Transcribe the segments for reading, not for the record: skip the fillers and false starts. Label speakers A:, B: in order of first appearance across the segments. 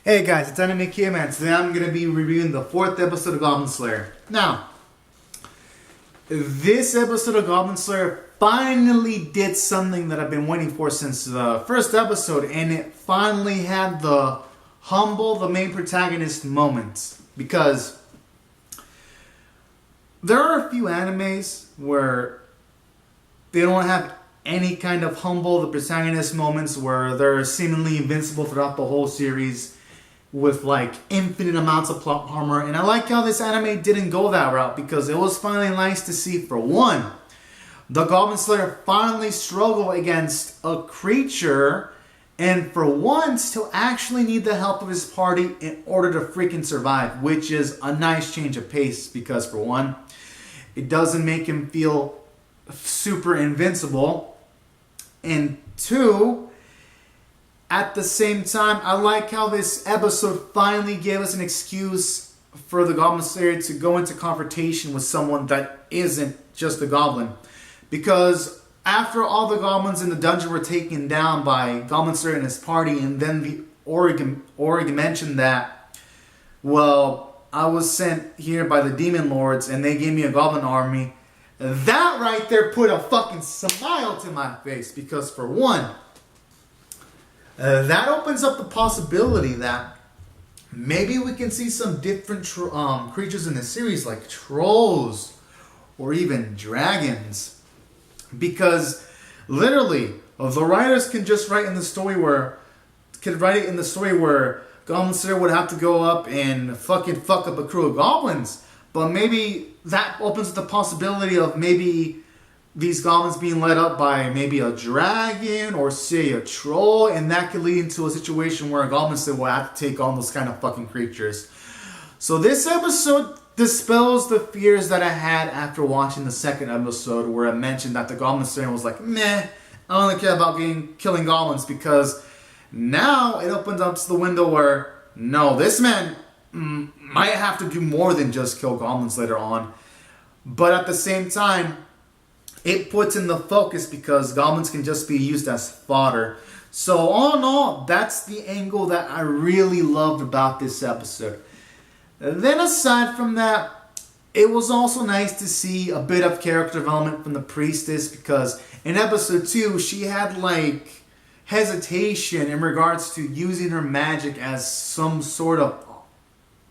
A: Hey guys, it's Anime Kid Man. Today I'm going to be reviewing the 4th episode of Goblin Slayer. Now, this episode of Goblin Slayer finally did something that I've been waiting for since the first episode, and it finally had the humble the main protagonist moment. Because there are a few animes where they don't have any kind of humble the protagonist moments, where they're seemingly invincible throughout the whole series with like infinite amounts of plot armor. And I like how this anime didn't go that route, because it was finally nice to see, for one, the Goblin Slayer finally struggle against a creature, and for once to actually need the help of his party in order to freaking survive, which is a nice change of pace, because for one, it doesn't make him feel super invincible, and two, at the same time, I like how this episode finally gave us an excuse for the Goblin Slayer to go into confrontation with someone that isn't just a goblin. Because after all the goblins in the dungeon were taken down by Goblin Slayer and his party, and then the Oregon mentioned that, well, I was sent here by the Demon Lords and they gave me a goblin army. That right there put a fucking smile to my face, because for one, that opens up the possibility that maybe we can see some different creatures in the series, like trolls or even dragons. Because literally, the writers can just write in the story where Goblin Slayer would have to go up and fucking fuck up a crew of goblins. But maybe that opens up the possibility of maybe these goblins being led up by maybe a dragon or say a troll, and that could lead into a situation where a Goblin Slayer will have to take on those kind of fucking creatures. So this episode dispels the fears that I had after watching the second episode, where I mentioned that the Goblin Slayer was like, meh, I don't really care about killing goblins, because now it opens up to the window where, no, this man might have to do more than just kill goblins later on. But at the same time, it puts in the focus, because goblins can just be used as fodder. So all in all, that's the angle that I really loved about this episode. Then aside from that, it was also nice to see a bit of character development from the priestess, because in episode 2, she had like hesitation in regards to using her magic as some sort of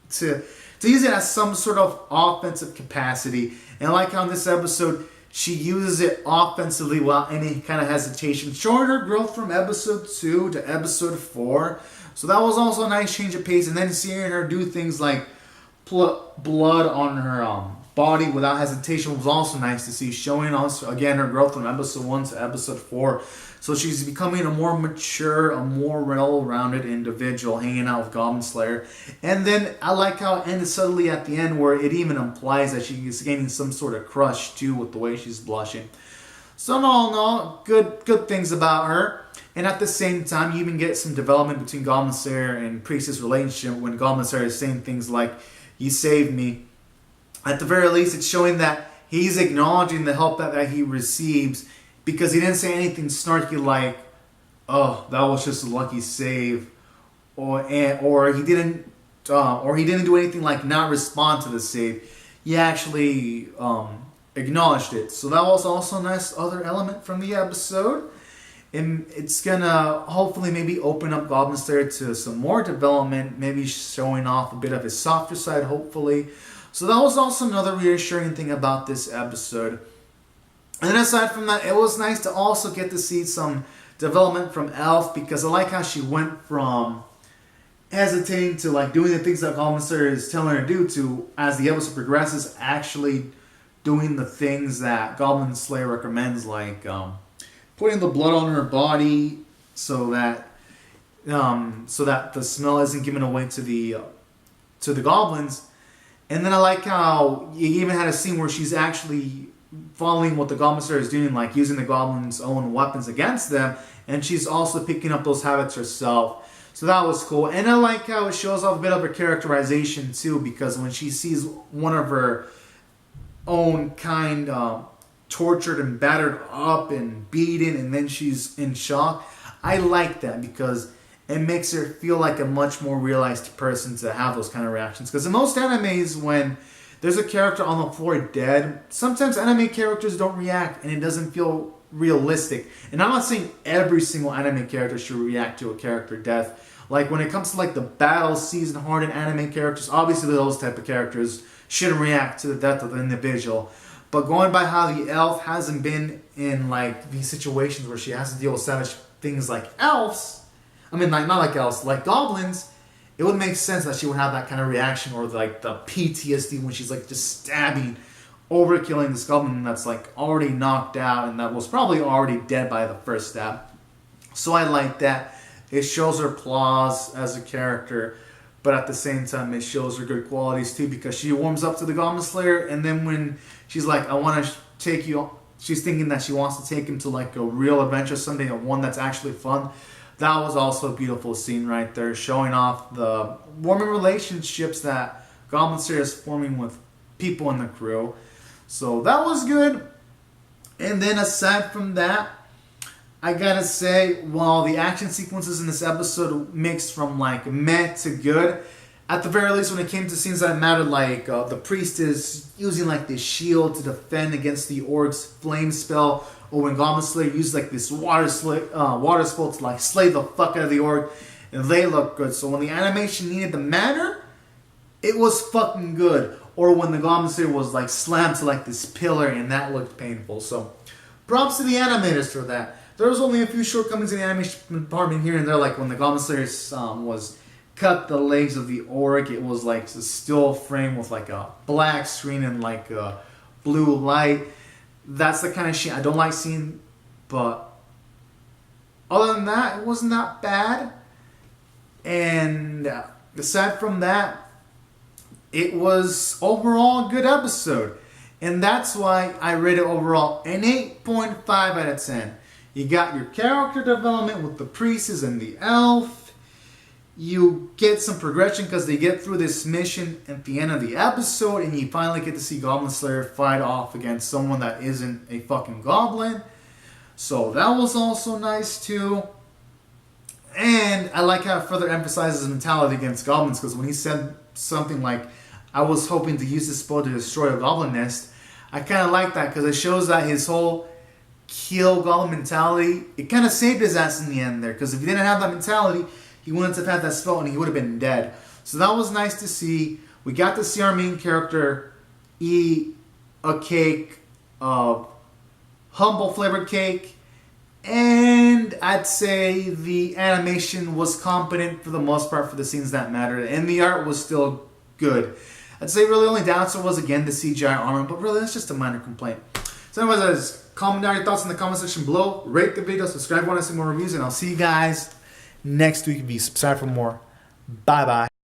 A: to use it as some sort of offensive capacity. And I like how in this episode she uses it offensively without any kind of hesitation, showing her growth from episode 2 to episode 4. So that was also a nice change of pace. And then seeing her do things like put blood on her body without hesitation was also nice to see, showing also again her growth from episode 1 to episode 4. So she's becoming a more mature, a more well-rounded individual, hanging out with Goblin Slayer. And then I like how it ended subtly at the end, where it even implies that she is gaining some sort of crush too with the way she's blushing. So no, good things about her. And at the same time, you even get some development between Goblin Slayer and Priestess' relationship, when Goblin Slayer is saying things like, "You saved me." At the very least, it's showing that he's acknowledging the help that he receives, because he didn't say anything snarky like, "Oh, that was just a lucky save," or he didn't do anything like not respond to the save. He actually acknowledged it. So that was also a nice other element from the episode. And it's gonna hopefully maybe open up Goblin Slayer to some more development, maybe showing off a bit of his softer side, hopefully. So that was also another reassuring thing about this episode. And then aside from that, it was nice to also get to see some development from Elf, because I like how she went from hesitating to like doing the things that Goblin Slayer is telling her to do, to, as the episode progresses, actually doing the things that Goblin Slayer recommends, like putting the blood on her body so that the smell isn't given away to the goblins. And then I like how you even had a scene where she's actually following what the Goblin Slayer is doing, like using the goblins' own weapons against them, and she's also picking up those habits herself. So that was cool. And I like how it shows off a bit of her characterization too, because when she sees one of her own kind tortured and battered up and beaten, and then she's in shock, I like that, because it makes her feel like a much more realized person to have those kind of reactions. Because in most animes, when there's a character on the floor dead, sometimes anime characters don't react and it doesn't feel realistic. And I'm not saying every single anime character should react to a character death. Like when it comes to like the battle seasoned hardened anime characters, obviously those type of characters shouldn't react to the death of the individual. But going by how the elf hasn't been in like these situations where she has to deal with savage things like elves, I mean like not like elves, like goblins, it would make sense that she would have that kind of reaction, or like the PTSD when she's like just stabbing, overkilling this goblin that's like already knocked out and that was probably already dead by the first stab. So I like that. It shows her flaws as a character, but at the same time it shows her good qualities too, because she warms up to the Goblin Slayer, and then when she's like, I want to take you, she's thinking that she wants to take him to like a real adventure someday, one that's actually fun. That was also a beautiful scene right there, showing off the warming relationships that Goblin Slayer is forming with people in the crew. So that was good. And then aside from that, I gotta say, while the action sequences in this episode mixed from like meh to good, at the very least when it came to scenes that mattered, like the priest is using like this shield to defend against the orc's flame spell, or when Goblin Slayer used like this water spell to like slay the fuck out of the orc, and they look good. So when the animation needed to matter, it was fucking good. Or when the Goblin Slayer was like slammed to like this pillar and that looked painful. So props to the animators for that. There was only a few shortcomings in the animation department here and there, like when the Goblin Slayer was cut the legs of the orc, it was like a still frame with like a black screen and like a blue light. That's the kind of shit I don't like seeing, but other than that, it wasn't that bad. And aside from that, it was overall a good episode. And that's why I rate it overall an 8.5 out of 10. You got your character development with the priestess and the elf. You get some progression because they get through this mission at the end of the episode, and you finally get to see Goblin Slayer fight off against someone that isn't a fucking goblin. So that was also nice too. And I like how it further emphasizes his mentality against goblins, because when he said something like, I was hoping to use this spell to destroy a goblin nest, I kind of like that because it shows that his whole kill goblin mentality, it kind of saved his ass in the end there, because if he didn't have that mentality, he wouldn't have had that spell and he would have been dead. So that was nice to see. We got to see our main character eat a cake, humble flavored cake, and I'd say the animation was competent for the most part for the scenes that mattered, and the art was still good. I'd say really only downside was again the CGI armor, but really that's just a minor complaint. So anyways, comment down your thoughts in the comment section below. Rate the video, subscribe if you want to see more reviews, and I'll see you guys next week. Be subscribed for more. Bye bye.